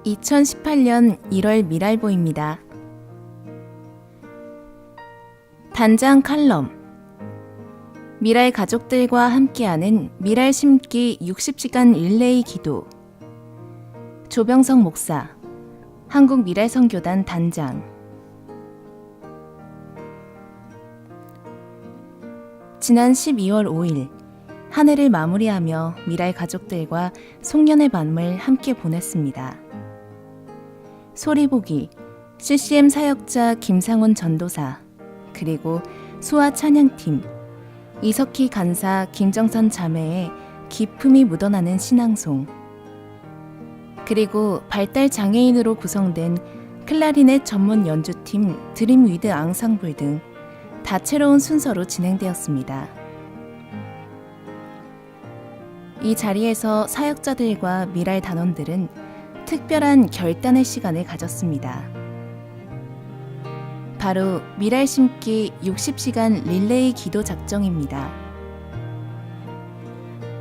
2018년 1월 미랄보입니다. 단장 칼럼. 미랄 가족들과 함께하는 미랄 심기 60시간 릴레이 기도. 조병석 목사, 한국 미랄 선교단 단장. 지난 12월 5일 한 해를 마무리하며 미랄 가족들과 송년회 밤을 함께 보냈습니다. 소리보기, CCM 사역자 김상훈 전도사, 그리고 수아 찬양팀, 이석희 간사 김정선 자매의 기품이 묻어나는 신앙송, 그리고 발달 장애인으로 구성된 클라리넷 전문 연주팀 드림 위드 앙상블 등 다채로운 순서로 진행되었습니다. 이 자리에서 사역자들과 미랄 단원들은 특별한 결단의 시간을 가졌습니다. 바로 미랄 심기 60시간 릴레이 기도 작정입니다.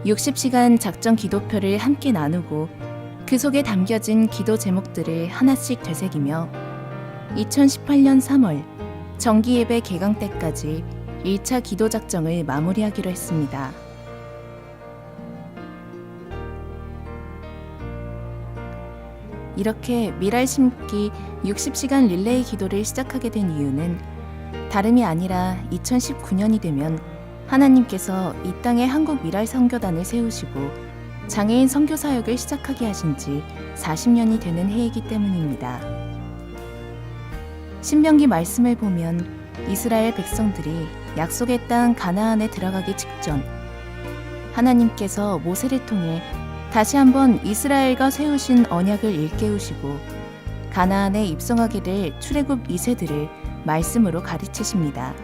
60시간 작정 기도표를 함께 나누고 그 속에 담겨진 기도 제목들을 하나씩 되새기며 2018년 3월 정기예배 개강 때까지 1차 기도 작정을 마무리하기로 했습니다. 이렇게 미랄 심기 60시간 릴레이 기도를 시작하게 된 이유는 다름이 아니라 2019년이 되면 하나님께서 이 땅에 한국 미랄 선교단을 세우시고 장애인 선교 사역을 시작하게 하신 지 40년이 되는 해이기 때문입니다. 신명기 말씀을 보면 이스라엘 백성들이 약속의 땅 가나안에 들어가기 직전 하나님께서 모세를 통해 다시 한번 이스라엘과 세우신 언약을 일깨우시고 가나안에 입성하게 될 출애굽 2세들을 말씀으로 가르치십니다.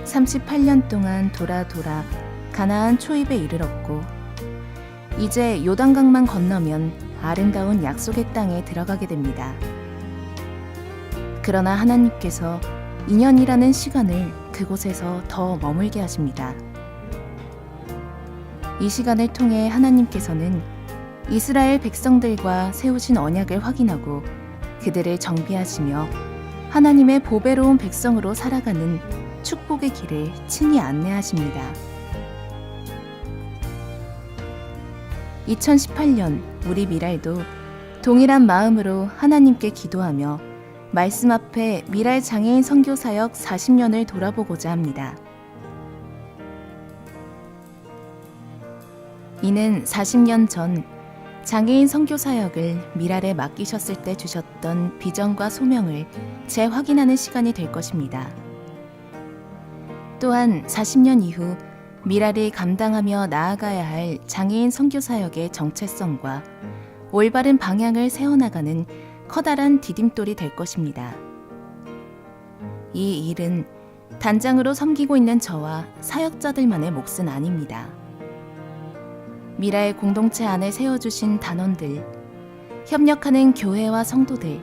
38년 동안 돌아 가나안 초입에 이르렀고 이제 요단강만 건너면 아름다운 약속의 땅에 들어가게 됩니다. 그러나 하나님께서 2년이라는 시간을 그곳에서 더 머물게 하십니다. 이 시간을 통해 하나님께서는 이스라엘 백성들과 세우신 언약을 확인하고 그들을 정비하시며 하나님의 보배로운 백성으로 살아가는 축복의 길을 친히 안내하십니다. 2018년 우리 미랄도 동일한 마음으로 하나님께 기도하며 말씀 앞에 미랄 장애인 선교 사역 40년을 돌아보고자 합니다. 이는 40년 전 장애인 선교 사역을 미랄에 맡기셨을 때 주셨던 비전과 소명을 재확인하는 시간이 될 것입니다. 또한 40년 이후 미랄이 감당하며 나아가야 할 장애인 선교 사역의 정체성과 올바른 방향을 세워나가는 커다란 디딤돌이 될 것입니다. 이 일은 단장으로 섬기고 있는 저와 사역자들만의 몫은 아닙니다. 미랄 공동체 안에 세워주신 단원들, 협력하는 교회와 성도들,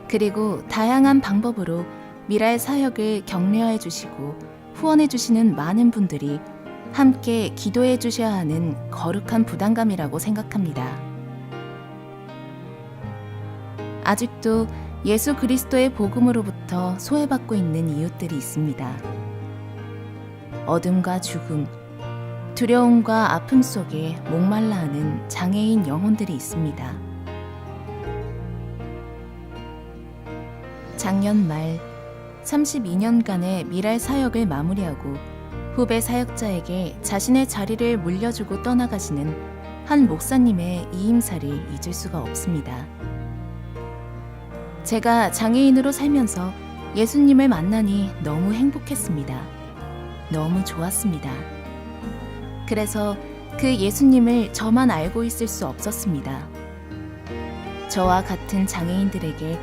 그리고 다양한 방법으로 미랄 사역을 격려해 주시고 후원해 주시는 많은 분들이 함께 기도해 주셔야 하는 거룩한 부담감이라고 생각합니다. 아직도 예수 그리스도의 복음으로부터 소외받고 있는 이웃들이 있습니다. 어둠과 죽음, 두려움과 아픔 속에 목말라하는 장애인 영혼들이 있습니다. 작년 말 32년간의 미랄 사역을 마무리하고 후배 사역자에게 자신의 자리를 물려주고 떠나가시는 한 목사님의 이임살을 잊을 수가 없습니다. 제가 장애인으로 살면서 예수님을 만나니 너무 행복했습니다. 너무 좋았습니다. 그래서 그 예수님을 저만 알고 있을 수 없었습니다. 저와 같은 장애인들에게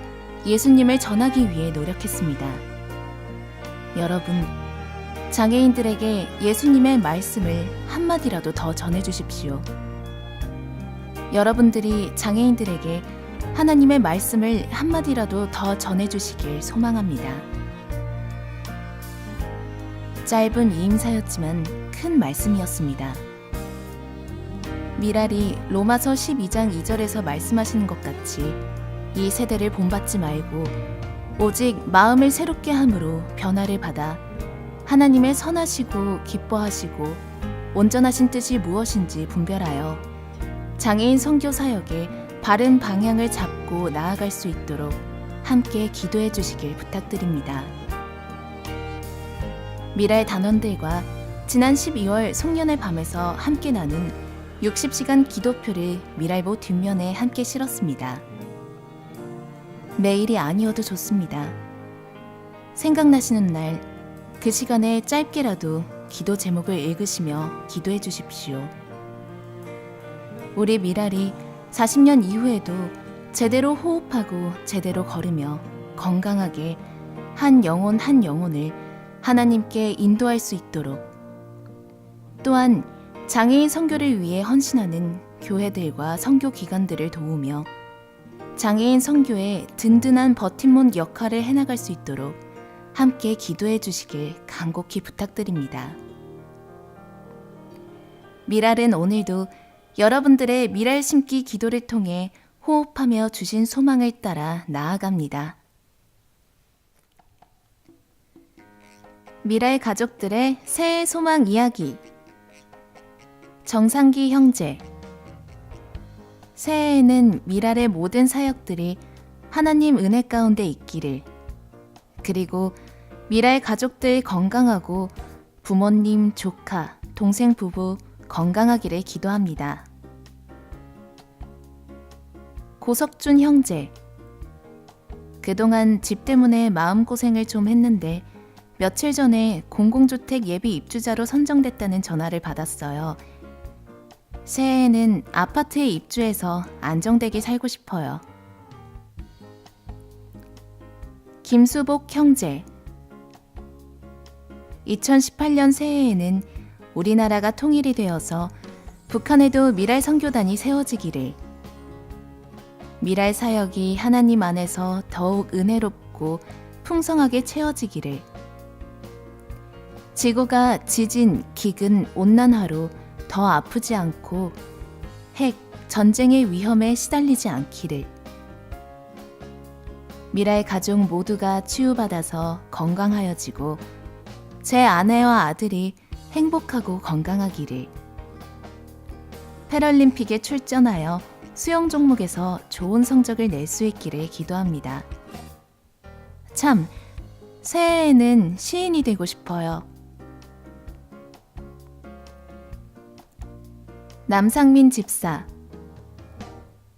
예수님을 전하기 위해 노력했습니다. 여러분, 장애인들에게 예수님의 말씀을 한마디라도 더 전해주십시오. 여러분들이 장애인들에게 하나님의 말씀을 한마디라도 더 전해주시길 소망합니다. 짧은 이임사였지만 큰 말씀이었습니다. 미랄이 로마서 12장 2절에서 말씀하시는 것 같이 이 세대를 본받지 말고 오직 마음을 새롭게 함으로 변화를 받아 하나님의 선하시고 기뻐하시고 온전하신 뜻이 무엇인지 분별하여 장애인 선교 사역의 바른 방향을 잡고 나아갈 수 있도록 함께 기도해 주시길 부탁드립니다. 미랄 단원들과 지난 12월 송년회 밤에서 함께 나눈 60시간 기도표를 미랄보 뒷면에 함께 실었습니다. 매일이 아니어도 좋습니다. 생각나시는 날 그 시간에 짧게라도 기도 제목을 읽으시며 기도해 주십시오. 우리 미랄이 40년 이후에도 제대로 호흡하고 제대로 걸으며 건강하게 한 영혼 한 영혼을 하나님께 인도할 수 있도록, 또한 장애인 선교를 위해 헌신하는 교회들과 선교 기관들을 도우며 장애인 선교의 든든한 버팀목 역할을 해나갈 수 있도록 함께 기도해 주시길 간곡히 부탁드립니다. 미랄은 오늘도 여러분들의 미랄 심기 기도를 통해 호흡하며 주신 소망을 따라 나아갑니다. 미랄 가족들의 새해 소망 이야기. 정상기 형제. 새해에는 미랄의 모든 사역들이 하나님 은혜 가운데 있기를, 그리고 미랄 가족들 건강하고 부모님, 조카, 동생 부부 건강하기를 기도합니다. 고석준 형제. 그동안 집 때문에 마음고생을 좀 했는데 며칠 전에 공공주택 예비 입주자로 선정됐다는 전화를 받았어요. 새해에는 아파트에 입주해서 안정되게 살고 싶어요. 김수복 형제. 2018년 새해에는 우리나라가 통일이 되어서 북한에도 미랄 선교단이 세워지기를, 미랄 사역이 하나님 안에서 더욱 은혜롭고 풍성하게 채워지기를, 지구가 지진, 기근, 온난화로 더 아프지 않고 핵, 전쟁의 위험에 시달리지 않기를, 미랄 가족 모두가 치유받아서 건강하여지고 제 아내와 아들이 행복하고 건강하기를, 패럴림픽에 출전하여 수영 종목에서 좋은 성적을 낼 수 있기를 기도합니다. 참, 새해에는 시인이 되고 싶어요. 남상민 집사.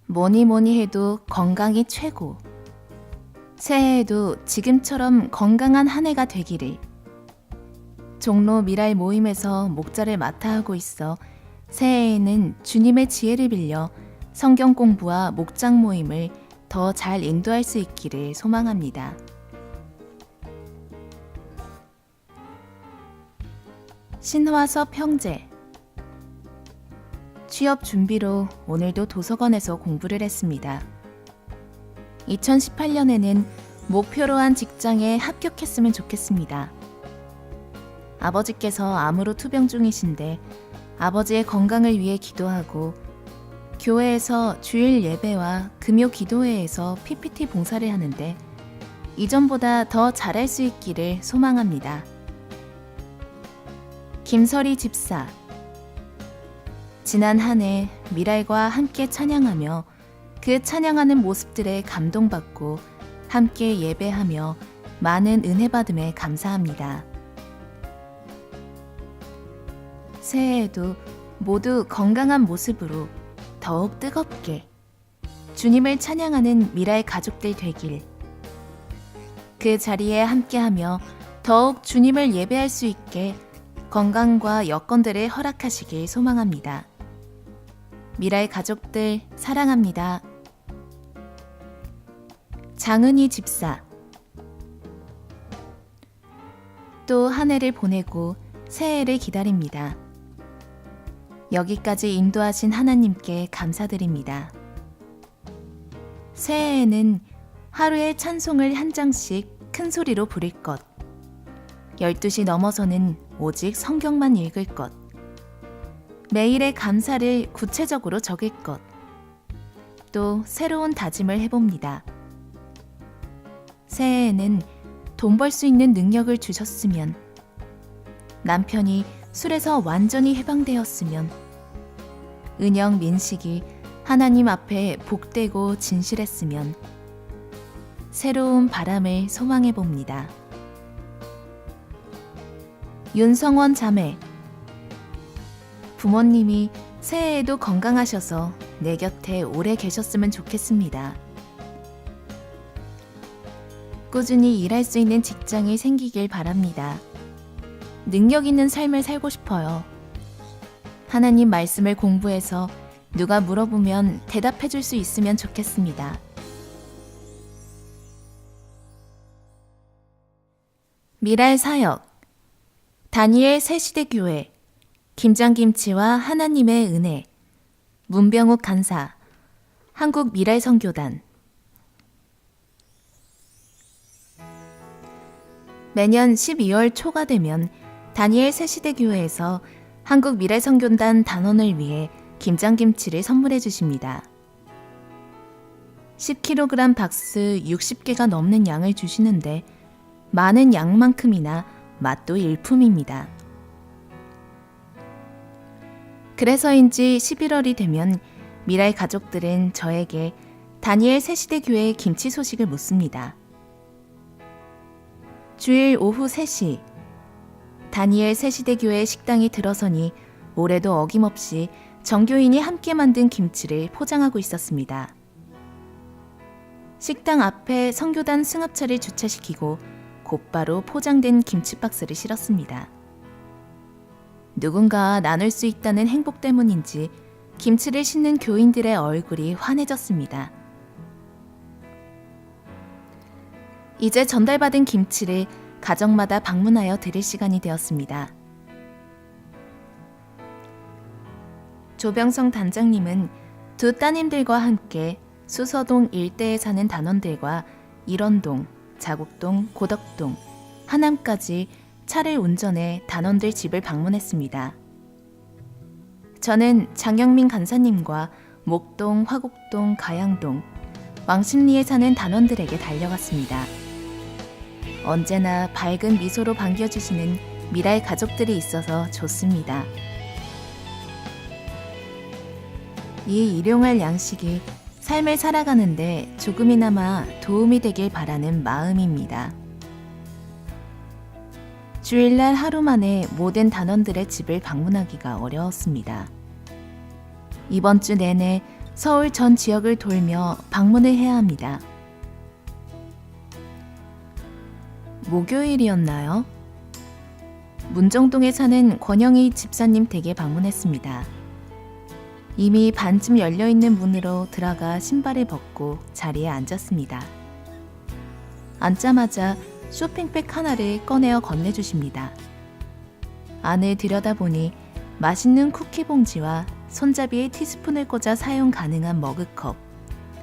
뭐니 해도 건강이 최고. 새해에도 지금처럼 건강한 한 해가 되기를. 종로 미랄 모임에서 목자를 맡아 하고 있어 새해에는 주님의 지혜를 빌려 성경 공부와 목장 모임을 더 잘 인도할 수 있기를 소망합니다. 신화섭 형제. 취업 준비로 오늘도 도서관에서 공부를 했습니다. 2018년에는 목표로 한 직장에 합격했으면 좋겠습니다. 아버지께서 암으로 투병 중이신데 아버지의 건강을 위해 기도하고, 교회에서 주일 예배와 금요 기도회에서 PPT 봉사를 하는데 이전보다 더 잘할 수 있기를 소망합니다. 김설이 집사. 지난 한 해 미랄과 함께 찬양하며 그 찬양하는 모습들에 감동받고 함께 예배하며 많은 은혜 받음에 감사합니다. 새해에도 모두 건강한 모습으로 더욱 뜨겁게 주님을 찬양하는 미랄 가족들 되길, 그 자리에 함께하며 더욱 주님을 예배할 수 있게 건강과 여건들을 허락하시길 소망합니다. 미랄 가족들 사랑합니다. 장은희 집사. 또 한 해를 보내고 새해를 기다립니다. 여기까지 인도하신 하나님께 감사드립니다. 새해에는 하루에 찬송을 한 장씩 큰 소리로 부를 것, 12시 넘어서는 오직 성경만 읽을 것, 매일의 감사를 구체적으로 적을 것. 또 새로운 다짐을 해봅니다. 새해에는 돈 벌 수 있는 능력을 주셨으면, 남편이 술에서 완전히 해방되었으면, 은영, 민식이 하나님 앞에 복되고 진실했으면, 새로운 바람을 소망해봅니다. 윤성원 자매, 부모님이 새해에도 건강하셔서 내 곁에 오래 계셨으면 좋겠습니다. 꾸준히 일할 수 있는 직장이 생기길 바랍니다. 능력 있는 삶을 살고 싶어요. 하나님 말씀을 공부해서 누가 물어보면 대답해 줄 수 있으면 좋겠습니다. 미랄 사역, 다니엘 새시대 교회, 김장김치와 하나님의 은혜, 문병욱 간사, 한국 미랄 선교단. 매년 12월 초가 되면 다니엘 새시대 교회에서 한국 미랄 선교단 단원을 위해 김장김치를 선물해 주십니다. 10kg 박스 60개가 넘는 양을 주시는데 많은 양만큼이나 맛도 일품입니다. 그래서인지 11월이 되면 미랄 가족들은 저에게 다니엘 새시대 교회 김치 소식을 묻습니다. 주일 오후 3시, 다니엘 새시대 교회 식당이 들어서니 올해도 어김없이 정교인이 함께 만든 김치를 포장하고 있었습니다. 식당 앞에 선교단 승합차를 주차시키고 곧바로 포장된 김치 박스를 실었습니다. 누군가 나눌 수 있다는 행복 때문인지 김치를 싣는 교인들의 얼굴이 환해졌습니다. 이제 전달받은 김치를 가정마다 방문하여 드릴 시간이 되었습니다. 조병성 단장님은 두 따님들과 함께 수서동 일대에 사는 단원들과 일원동, 자곡동, 고덕동, 하남까지 차를 운전해 단원들 집을 방문했습니다. 저는 장영민 간사님과 목동, 화곡동, 가양동, 왕십리에 사는 단원들에게 달려갔습니다. 언제나 밝은 미소로 반겨주시는 미랄 가족들이 있어서 좋습니다. 이 일용할 양식이 삶을 살아가는데 조금이나마 도움이 되길 바라는 마음입니다. 주일날 하루 만에 모든 단원들의 집을 방문하기가 어려웠습니다. 이번 주 내내 서울 전 지역을 돌며 방문을 해야 합니다. 목요일이었나요? 문정동에 사는 권영희 집사님 댁에 방문했습니다. 이미 반쯤 열려있는 문으로 들어가 신발을 벗고 자리에 앉았습니다. 앉자마자 쇼핑백 하나를 꺼내어 건네주십니다. 안을 들여다보니 맛있는 쿠키 봉지와 손잡이에 티스푼을 꽂아 사용 가능한 머그컵,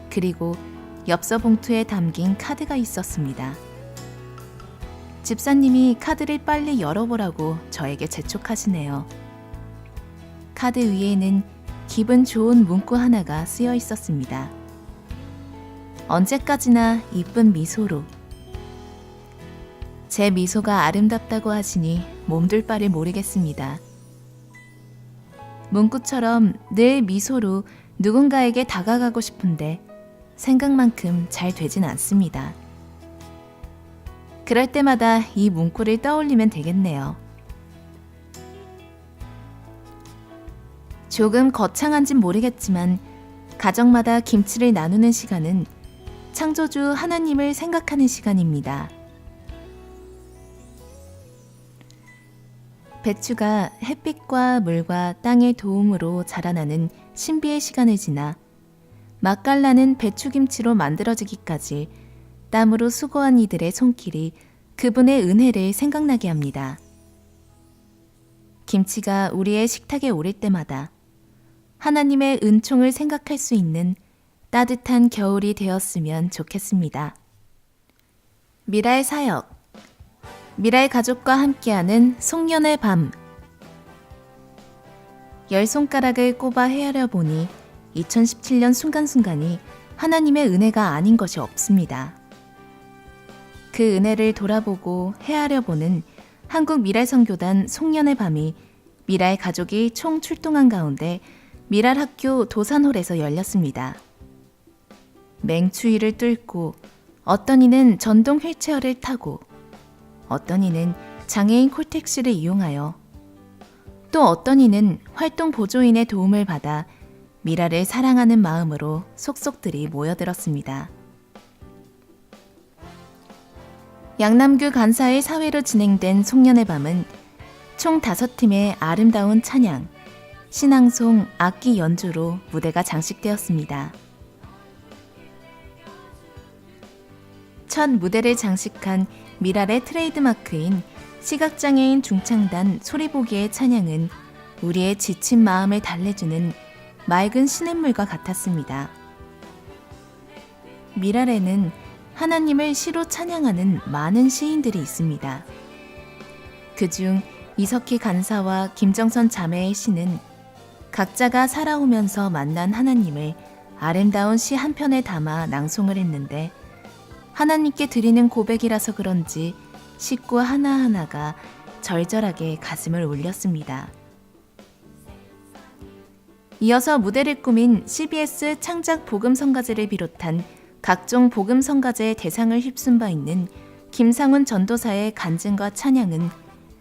그리고 엽서 봉투에 담긴 카드가 있었습니다. 집사님이 카드를 빨리 열어보라고 저에게 재촉하시네요. 카드 위에는 기분 좋은 문구 하나가 쓰여 있었습니다. 언제까지나 이쁜 미소로. 제 미소가 아름답다고 하시니 몸둘 바를 모르겠습니다. 문구처럼 늘 미소로 누군가에게 다가가고 싶은데 생각만큼 잘 되진 않습니다. 그럴 때마다 이 문구를 떠올리면 되겠네요. 조금 거창한진 모르겠지만 가정마다 김치를 나누는 시간은 창조주 하나님을 생각하는 시간입니다. 배추가 햇빛과 물과 땅의 도움으로 자라나는 신비의 시간을 지나 맛깔나는 배추김치로 만들어지기까지 땀으로 수고한 이들의 손길이 그분의 은혜를 생각나게 합니다. 김치가 우리의 식탁에 오를 때마다 하나님의 은총을 생각할 수 있는 따뜻한 겨울이 되었으면 좋겠습니다. 미랄 사역, 미랄 가족과 함께하는 송년의 밤. 열 손가락을 꼽아 헤아려 보니 2017년 순간순간이 하나님의 은혜가 아닌 것이 없습니다. 그 은혜를 돌아보고 헤아려 보는 한국미랄선교단 송년의 밤이 미랄 가족이 총 출동한 가운데 미랄학교 도산홀에서 열렸습니다. 맹추위를 뚫고 어떤 이는 전동 휠체어를 타고 어떤 이는 장애인 콜택시를 이용하여 또 어떤 이는 활동 보조인의 도움을 받아 미랄을 사랑하는 마음으로 속속들이 모여들었습니다. 양남교 간사의 사회로 진행된 송년의 밤은 총 5팀의 아름다운 찬양, 신앙송, 악기 연주로 무대가 장식되었습니다. 첫 무대를 장식한 미랄의 트레이드마크인 시각장애인 중창단 소리보기의 찬양은 우리의 지친 마음을 달래주는 맑은 시냇물과 같았습니다. 미랄에는 하나님을 시로 찬양하는 많은 시인들이 있습니다. 그중 이석희 간사와 김정선 자매의 시는 각자가 살아오면서 만난 하나님을 아름다운 시 한 편에 담아 낭송을 했는데 하나님께 드리는 고백이라서 그런지 식구 하나하나가 절절하게 가슴을 울렸습니다. 이어서 무대를 꾸민 CBS 창작 복음성가제를 비롯한 각종 복음성가제의 대상을 휩쓴 바 있는 김상훈 전도사의 간증과 찬양은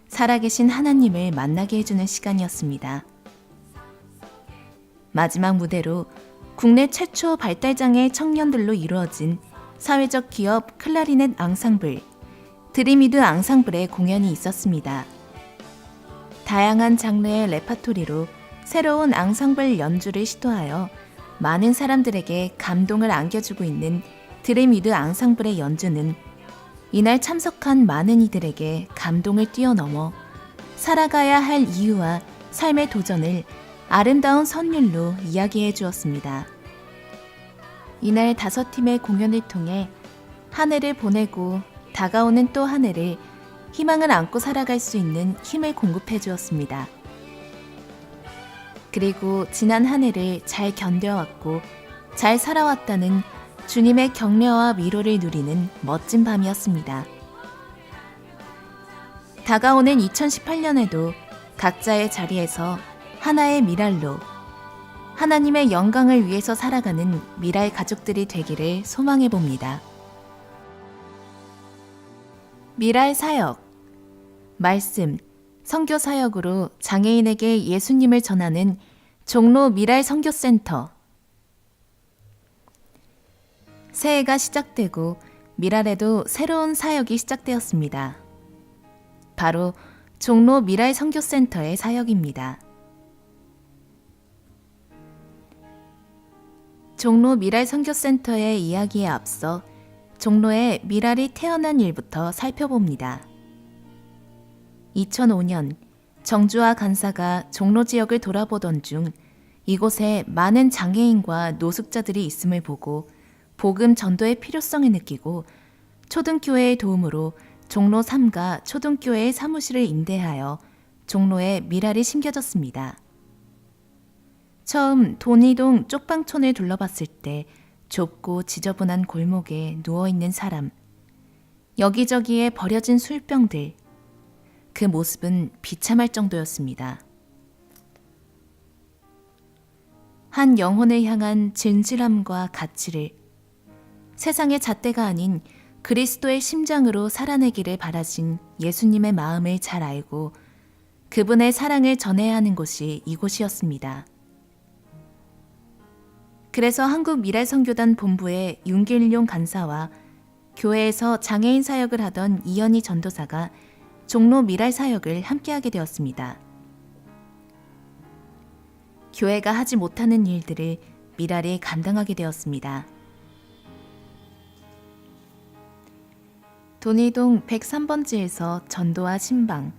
살아계신 하나님을 만나게 해주는 시간이었습니다. 마지막 무대로 국내 최초 발달장애 청년들로 이루어진 사회적 기업 클라리넷 앙상블, 드림이드 앙상블의 공연이 있었습니다. 다양한 장르의 레파토리로 새로운 앙상블 연주를 시도하여 많은 사람들에게 감동을 안겨주고 있는 드림이드 앙상블의 연주는 이날 참석한 많은 이들에게 감동을 뛰어넘어 살아가야 할 이유와 삶의 도전을 아름다운 선율로 이야기해 주었습니다. 이날 5팀의 공연을 통해 한 해를 보내고 다가오는 또 한 해를 희망을 안고 살아갈 수 있는 힘을 공급해 주었습니다. 그리고 지난 한 해를 잘 견뎌왔고 잘 살아왔다는 주님의 격려와 위로를 누리는 멋진 밤이었습니다. 다가오는 2018년에도 각자의 자리에서 하나의 미랄로 하나님의 영광을 위해서 살아가는 미랄 가족들이 되기를 소망해 봅니다. 미랄 사역, 말씀, 선교 사역으로 장애인에게 예수님을 전하는 종로 미랄 선교센터. 새해가 시작되고 미랄에도 새로운 사역이 시작되었습니다. 바로 종로 미랄 선교센터의 사역입니다. 종로 미랄 선교센터의 이야기에 앞서 종로에 미랄이 태어난 일부터 살펴봅니다. 2005년 정주아 간사가 종로 지역을 돌아보던 중 이곳에 많은 장애인과 노숙자들이 있음을 보고 복음 전도의 필요성을 느끼고 초등교회의 도움으로 종로 3가 초등교회의 사무실을 임대하여 종로에 미랄이 심겨졌습니다. 처음 돈이동 쪽방촌을 둘러봤을 때 좁고 지저분한 골목에 누워있는 사람, 여기저기에 버려진 술병들, 그 모습은 비참할 정도였습니다. 한 영혼을 향한 진실함과 가치를 세상의 잣대가 아닌 그리스도의 심장으로 살아내기를 바라신 예수님의 마음을 잘 알고 그분의 사랑을 전해야 하는 곳이 이곳이었습니다. 그래서 한국미랄선교단 본부의 윤길용 간사와 교회에서 장애인 사역을 하던 이현희 전도사가 종로 미랄 사역을 함께하게 되었습니다. 교회가 하지 못하는 일들을 미랄이 감당하게 되었습니다. 돈이동 103번지에서 전도와 신방,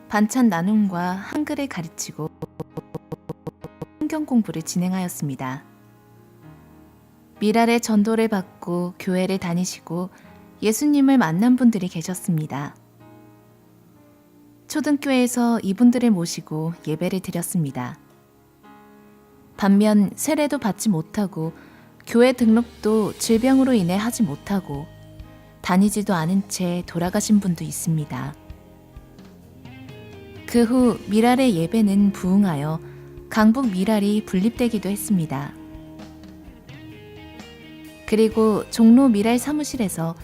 반찬 나눔과 한글을 가르치고 성경 공부를 진행하였습니다. 미랄의 전도를 받고 교회를 다니시고 예수님을 만난 분들이 계셨습니다. 초등교회에서 이분들을 모시고 예배를 드렸습니다. 반면 세례도 받지 못하고 교회 등록도 질병으로 인해 하지 못하고 다니지도 않은 채 돌아가신 분도 있습니다. 그 후 미랄의 예배는 부흥하여 강북 미랄이 분립되기도 했습니다. 그리고 종로 미랄 사무실에서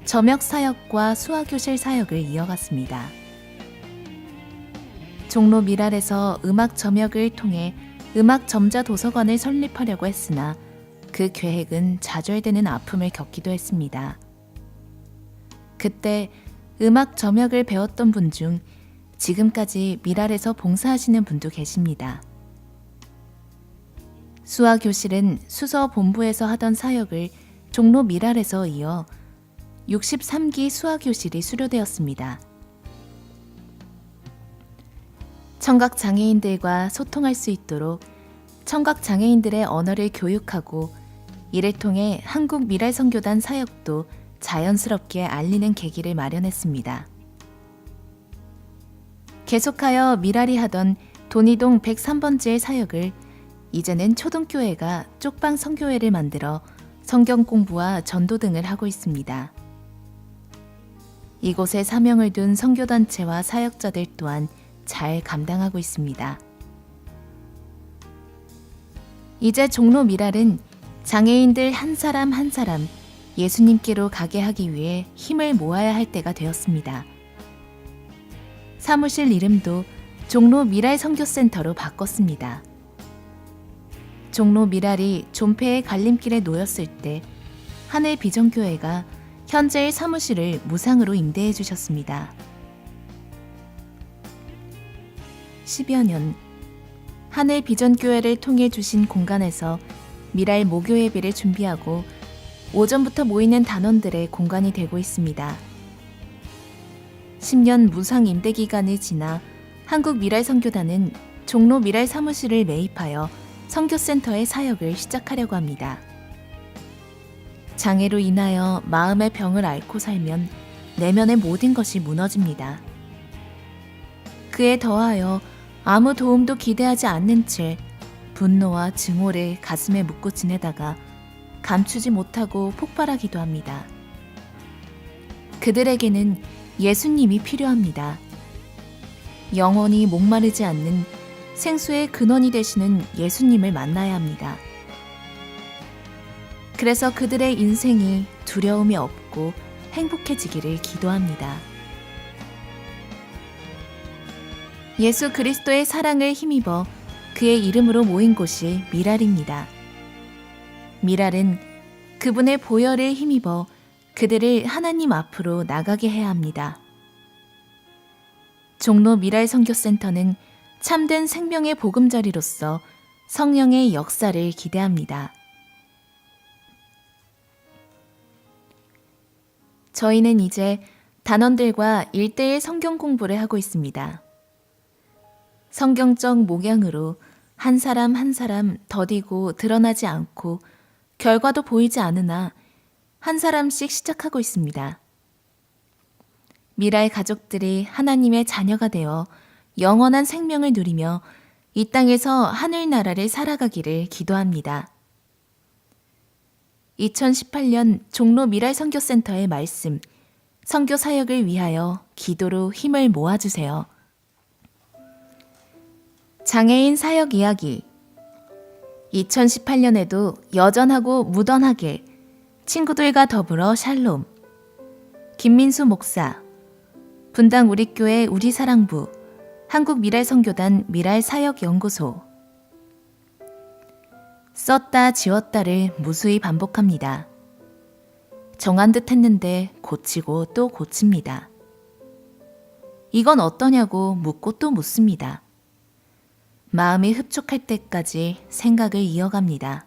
점역 사역과 수화교실 사역을 이어갔습니다. 종로 미랄에서 음악 점역을 통해 음악 점자 도서관을 설립하려고 했으나 그 계획은 좌절되는 아픔을 겪기도 했습니다. 그때 음악 점역을 배웠던 분 중 지금까지 미랄에서 봉사하시는 분도 계십니다. 수화교실은 수서 본부에서 하던 사역을 종로 미랄에서 이어 63기 수화교실이 수료되었습니다. 청각장애인들과 소통할 수 있도록 청각장애인들의 언어를 교육하고 이를 통해 한국 미랄선교단 사역도 자연스럽게 알리는 계기를 마련했습니다. 계속하여 미랄이 하던 돈이동 103번지의 사역을 이제는 초등교회가 쪽방 선교회를 만들어 성경 공부와 전도 등을 하고 있습니다. 이곳에 사명을 둔 선교단체와 사역자들 또한 잘 감당하고 있습니다. 이제 종로 미랄은 장애인들 한 사람 한 사람 예수님께로 가게 하기 위해 힘을 모아야 할 때가 되었습니다. 사무실 이름도 종로 미랄 선교센터로 바꿨습니다. 종로 미랄이 존폐의 갈림길에 놓였을 때 하늘 비전교회가 현재의 사무실을 무상으로 임대해 주셨습니다. 10여 년 하늘 비전교회를 통해 주신 공간에서 미랄 모교 예배를 준비하고 오전부터 모이는 단원들의 공간이 되고 있습니다. 10년 무상 임대 기간을 지나 한국 미랄 선교단은 종로 미랄 사무실을 매입하여 선교센터의 사역을 시작하려고 합니다. 장애로 인하여 마음의 병을 앓고 살면 내면의 모든 것이 무너집니다. 그에 더하여 아무 도움도 기대하지 않는 채 분노와 증오를 가슴에 묻고 지내다가 감추지 못하고 폭발하기도 합니다. 그들에게는 예수님이 필요합니다. 영원히 목마르지 않는 생수의 근원이 되시는 예수님을 만나야 합니다. 그래서 그들의 인생이 두려움이 없고 행복해지기를 기도합니다. 예수 그리스도의 사랑을 힘입어 그의 이름으로 모인 곳이 미랄입니다. 미랄은 그분의 보혈을 힘입어 그들을 하나님 앞으로 나가게 해야 합니다. 종로 미랄 선교센터는 참된 생명의 보금자리로서 성령의 역사를 기대합니다. 저희는 이제 단원들과 1:1 성경 공부를 하고 있습니다. 성경적 목양으로 한 사람 한 사람 더디고 드러나지 않고 결과도 보이지 않으나 한 사람씩 시작하고 있습니다. 미랄 가족들이 하나님의 자녀가 되어 영원한 생명을 누리며 이 땅에서 하늘나라를 살아가기를 기도합니다. 2018년 종로 미랄 선교센터의 말씀, 선교 사역을 위하여 기도로 힘을 모아주세요. 장애인 사역 이야기. 2018년에도 여전하고 무던하게 친구들과 더불어 샬롬. 김민수 목사. 분당 우리교회 우리사랑부. 한국미랄선교단 미랄사역연구소. 썼다 지웠다를 무수히 반복합니다. 정한 듯 했는데 고치고 또 고칩니다. 이건 어떠냐고 묻고 또 묻습니다. 마음이 흡족할 때까지 생각을 이어갑니다.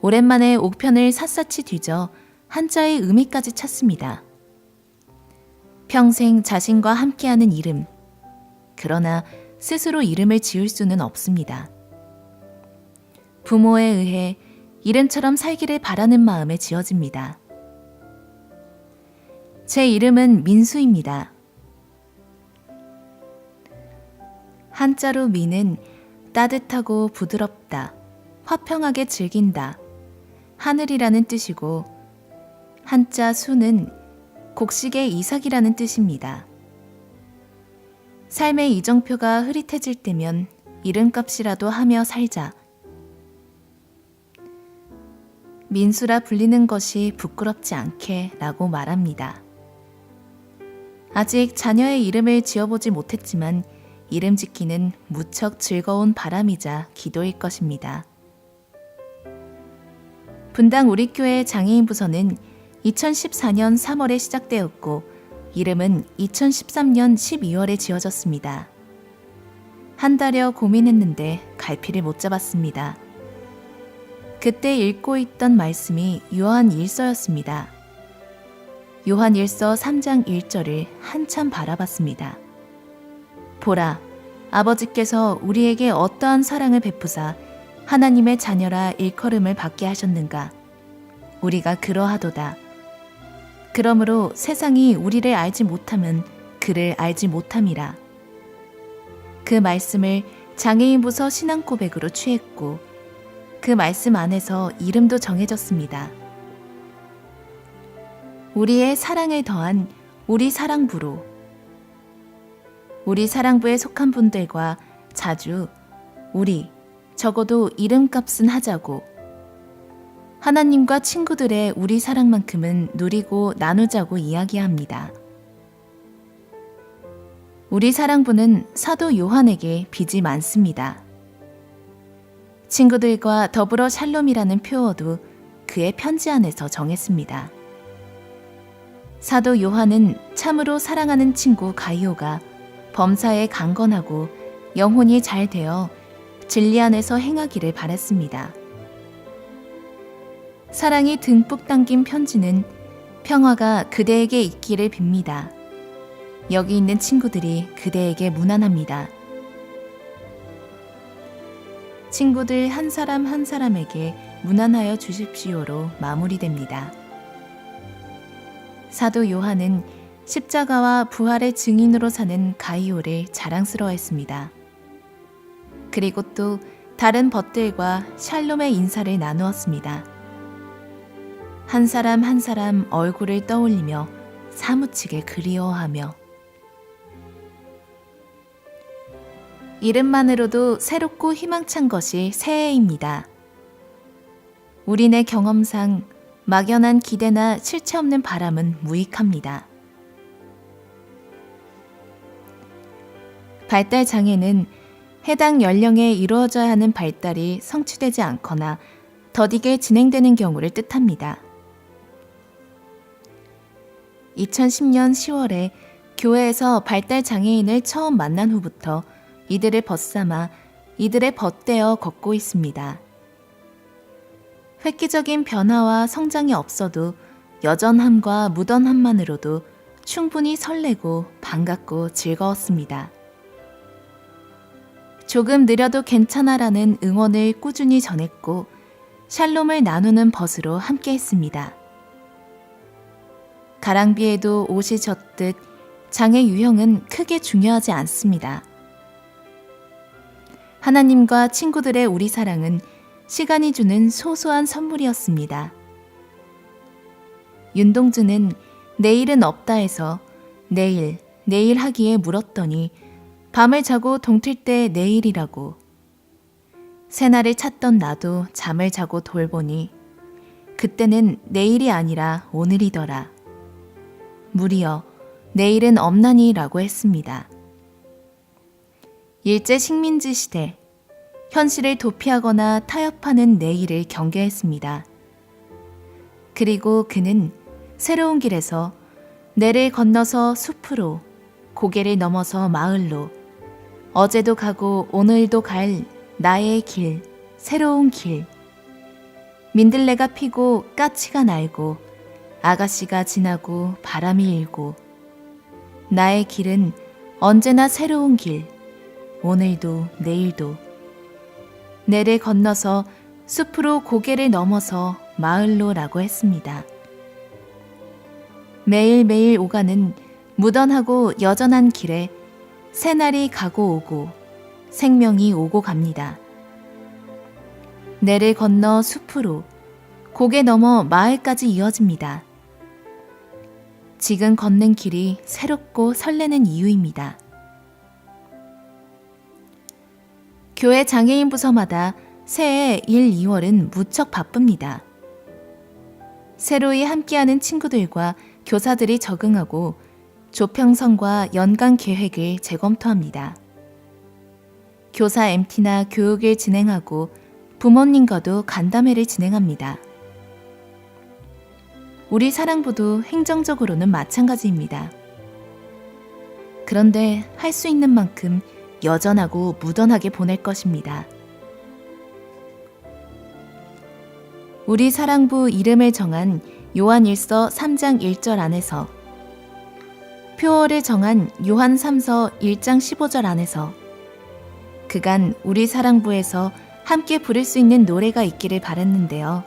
오랜만에 옥편을 샅샅이 뒤져 한자의 의미까지 찾습니다. 평생 자신과 함께하는 이름. 그러나 스스로 이름을 지을 수는 없습니다. 부모에 의해 이름처럼 살기를 바라는 마음에 지어집니다. 제 이름은 민수입니다. 한자로 미는 따뜻하고 부드럽다, 화평하게 즐긴다, 하늘이라는 뜻이고 한자 수는 곡식의 이삭이라는 뜻입니다. 삶의 이정표가 흐릿해질 때면 이름값이라도 하며 살자. 민수라 불리는 것이 부끄럽지 않게 라고 말합니다. 아직 자녀의 이름을 지어보지 못했지만 이름 짓기는 무척 즐거운 바람이자 기도일 것입니다. 분당 우리교회 장애인 부서는 2014년 3월에 시작되었고 이름은 2013년 12월에 지어졌습니다. 한 달여 고민했는데 갈피를 못 잡았습니다. 그때 읽고 있던 말씀이 요한 1서였습니다. 요한 1서 3장 1절을 한참 바라봤습니다. 보라, 아버지께서 우리에게 어떠한 사랑을 베푸사 하나님의 자녀라 일컬음을 받게 하셨는가. 우리가 그러하도다. 그러므로 세상이 우리를 알지 못하면 그를 알지 못함이라. 그 말씀을 장애인 부서 신앙 고백으로 취했고 그 말씀 안에서 이름도 정해졌습니다. 우리의 사랑을 더한 우리 사랑부로. 우리 사랑부에 속한 분들과 자주 우리 적어도 이름값은 하자고 하나님과 친구들의 우리 사랑만큼은 누리고 나누자고 이야기합니다. 우리 사랑부는 사도 요한에게 빚이 많습니다. 친구들과 더불어 샬롬이라는 표어도 그의 편지 안에서 정했습니다. 사도 요한은 참으로 사랑하는 친구 가이오가 범사에 강건하고 영혼이 잘 되어 진리 안에서 행하기를 바랐습니다. 사랑이 듬뿍 담긴 편지는 평화가 그대에게 있기를 빕니다. 여기 있는 친구들이 그대에게 문안합니다. 친구들 한 사람 한 사람에게 문안하여 주십시오로 마무리됩니다. 사도 요한은 십자가와 부활의 증인으로 사는 가이오를 자랑스러워했습니다. 그리고 또 다른 벗들과 샬롬의 인사를 나누었습니다. 한 사람 한 사람 얼굴을 떠올리며 사무치게 그리워하며 이름만으로도 새롭고 희망찬 것이 새해입니다. 우리네 경험상 막연한 기대나 실체 없는 바람은 무익합니다. 발달 장애는 해당 연령에 이루어져야 하는 발달이 성취되지 않거나 더디게 진행되는 경우를 뜻합니다. 2010년 10월에 교회에서 발달 장애인을 처음 만난 후부터 이들을 벗삼아 이들의 벗되어 걷고 있습니다. 획기적인 변화와 성장이 없어도 여전함과 무던함만으로도 충분히 설레고 반갑고 즐거웠습니다. 조금 느려도 괜찮아라는 응원을 꾸준히 전했고 샬롬을 나누는 벗으로 함께했습니다. 가랑비에도 옷이 젖듯 장애 유형은 크게 중요하지 않습니다. 하나님과 친구들의 우리 사랑은 시간이 주는 소소한 선물이었습니다. 윤동주는 내일은 없다 해서 내일 하기에 물었더니 밤을 자고 동틀 때 내일이라고. 새날을 찾던 나도 잠을 자고 돌보니 그때는 내일이 아니라 오늘이더라. 무리여 내일은 없나니라고 했습니다. 일제 식민지 시대 현실을 도피하거나 타협하는 내일을 경계했습니다. 그리고 그는 새로운 길에서 내를 건너서 숲으로 고개를 넘어서 마을로 어제도 가고 오늘도 갈 나의 길, 새로운 길. 민들레가 피고 까치가 날고 아가씨가 지나고 바람이 일고 나의 길은 언제나 새로운 길, 오늘도 내일도. 내를 건너서 숲으로 고개를 넘어서 마을로라고 했습니다. 매일매일 오가는 무던하고 여전한 길에 새날이 가고 오고 생명이 오고 갑니다. 내를 건너 숲으로, 고개 넘어 마을까지 이어집니다. 지금 걷는 길이 새롭고 설레는 이유입니다. 교회 장애인 부서마다 새해 1, 2월은 무척 바쁩니다. 새로이 함께하는 친구들과 교사들이 적응하고 조평선과 연간 계획을 재검토합니다. 교사 MT나 교육을 진행하고 부모님과도 간담회를 진행합니다. 우리 사랑부도 행정적으로는 마찬가지입니다. 그런데 할 수 있는 만큼 여전하고 무던하게 보낼 것입니다. 우리 사랑부 이름을 정한 요한일서 3장 1절 안에서, 표어를 정한 요한 3서 1장 15절 안에서 그간 우리 사랑부에서 함께 부를 수 있는 노래가 있기를 바랐는데요.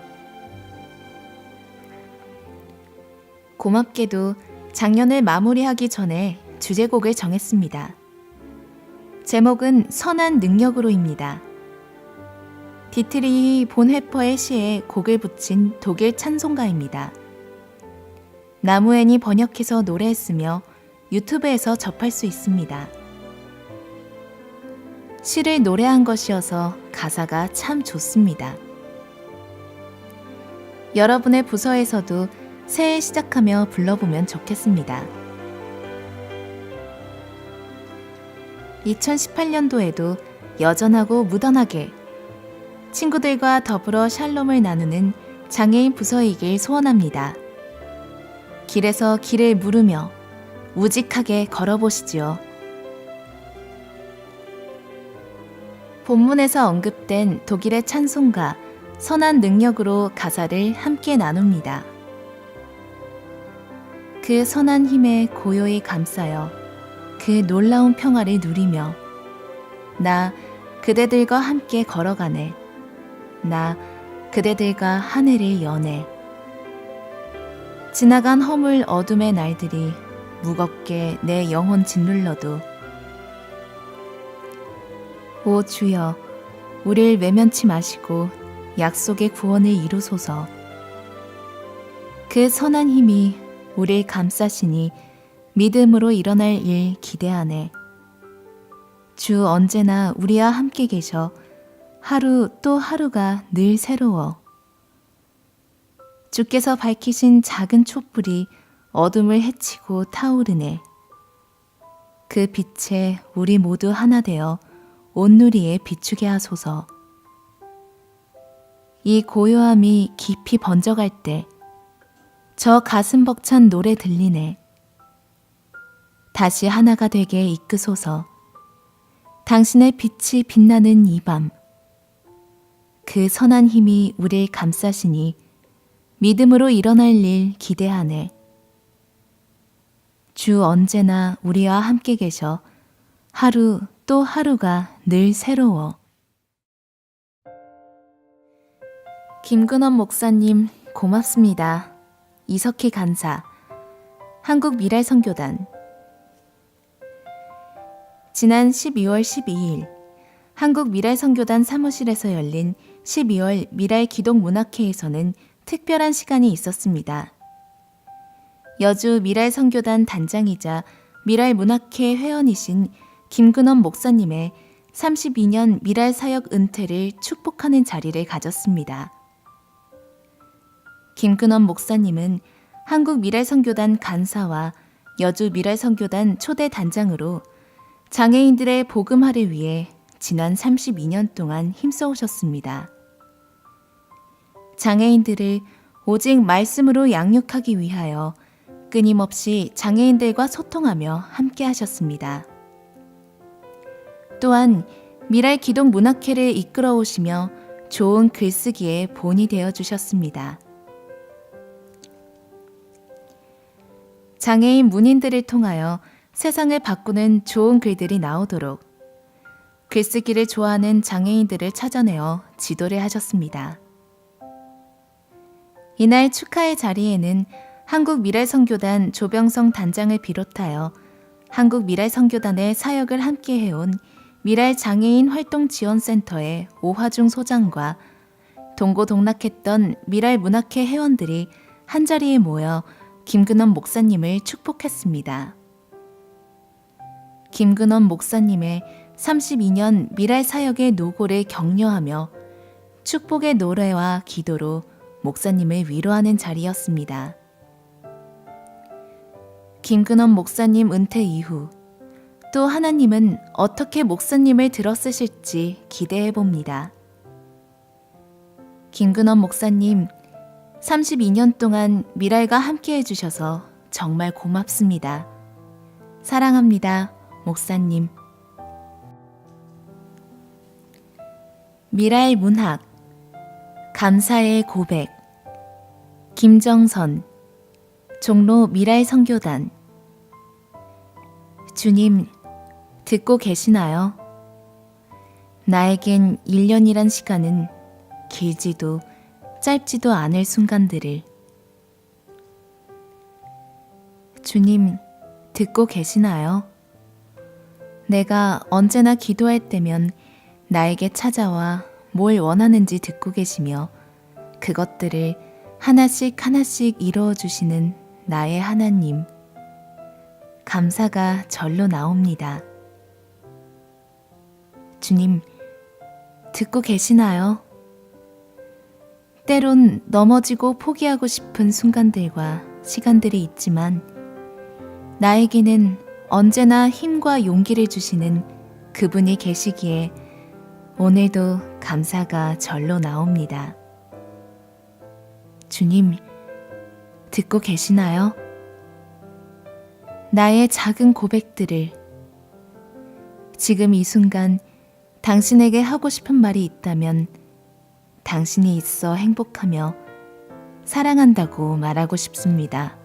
고맙게도 작년을 마무리하기 전에 주제곡을 정했습니다. 제목은 선한 능력으로입니다. 디트리히 본헤퍼의 시에 곡을 붙인 독일 찬송가입니다. 나무엔이 번역해서 노래했으며 유튜브에서 접할 수 있습니다. 시를 노래한 것이어서 가사가 참 좋습니다. 여러분의 부서에서도 새해 시작하며 불러보면 좋겠습니다. 2018년도에도 여전하고 무던하게 친구들과 더불어 샬롬을 나누는 장애인 부서이길 소원합니다. 길에서 길을 물으며 우직하게 걸어보시지요. 본문에서 언급된 독일의 찬송가 선한 능력으로 가사를 함께 나눕니다. 그 선한 힘에 고요히 감싸여 그 놀라운 평화를 누리며 나 그대들과 함께 걸어가네. 나 그대들과 하늘을 여네. 지나간 허물 어둠의 날들이 무겁게 내 영혼 짓눌러도 오 주여, 우릴 외면치 마시고 약속의 구원을 이루소서. 그 선한 힘이 우릴 감싸시니 믿음으로 일어날 일 기대하네. 주 언제나 우리와 함께 계셔 하루 또 하루가 늘 새로워. 주께서 밝히신 작은 촛불이 어둠을 헤치고 타오르네. 그 빛에 우리 모두 하나 되어 온누리에 비추게 하소서. 이 고요함이 깊이 번져갈 때 저 가슴 벅찬 노래 들리네. 다시 하나가 되게 이끄소서. 당신의 빛이 빛나는 이 밤. 그 선한 힘이 우릴 감싸시니 믿음으로 일어날 일 기대하네. 주 언제나 우리와 함께 계셔 하루 또 하루가 늘 새로워. 김근원 목사님 고맙습니다. 이석희 간사, 한국미랄선교단. 지난 12월 12일 한국미랄선교단 사무실에서 열린 12월 미랄기독문학회에서는 특별한 시간이 있었습니다. 여주 미랄선교단 단장이자 미랄문학회 회원이신 김근원 목사님의 32년 미랄사역 은퇴를 축복하는 자리를 가졌습니다. 김근원 목사님은 한국미랄선교단 간사와 여주 미랄선교단 초대 단장으로 장애인들의 복음화를 위해 지난 32년 동안 힘써오셨습니다. 장애인들을 오직 말씀으로 양육하기 위하여 끊임없이 장애인들과 소통하며 함께 하셨습니다. 또한 미랄기독문학회를 이끌어 오시며 좋은 글쓰기에 본이 되어 주셨습니다. 장애인 문인들을 통하여 세상을 바꾸는 좋은 글들이 나오도록 글쓰기를 좋아하는 장애인들을 찾아내어 지도를 하셨습니다. 이날 축하의 자리에는 한국미랄선교단 조병성 단장을 비롯하여 한국미랄선교단의 사역을 함께 해온 미랄 장애인 활동 지원센터의 오화중 소장과 동고동락했던 미랄 문학회 회원들이 한자리에 모여 김근원 목사님을 축복했습니다. 김근원 목사님의 32년 미랄 사역의 노고를 격려하며 축복의 노래와 기도로 목사님을 위로하는 자리였습니다. 김근원 목사님 은퇴 이후 또 하나님은 어떻게 목사님을 들어쓰실지 기대해 봅니다. 김근원 목사님, 32년 동안 미랄과 함께 해주셔서 정말 고맙습니다. 사랑합니다, 목사님. 미랄 문학, 감사의 고백, 김정선, 종로 미랄 선교단. 주님, 듣고 계시나요? 나에겐 1년이란 시간은 길지도 짧지도 않을 순간들을. 주님, 듣고 계시나요? 내가 언제나 기도할 때면 나에게 찾아와 뭘 원하는지 듣고 계시며 그것들을 하나씩 하나씩 이루어 주시는 나의 하나님. 감사가 절로 나옵니다. 주님, 듣고 계시나요? 때론 넘어지고 포기하고 싶은 순간들과 시간들이 있지만 나에게는 언제나 힘과 용기를 주시는 그분이 계시기에 오늘도 감사가 절로 나옵니다. 주님, 듣고 계시나요? 나의 작은 고백들을 지금 이 순간 당신에게 하고 싶은 말이 있다면 당신이 있어 행복하며 사랑한다고 말하고 싶습니다.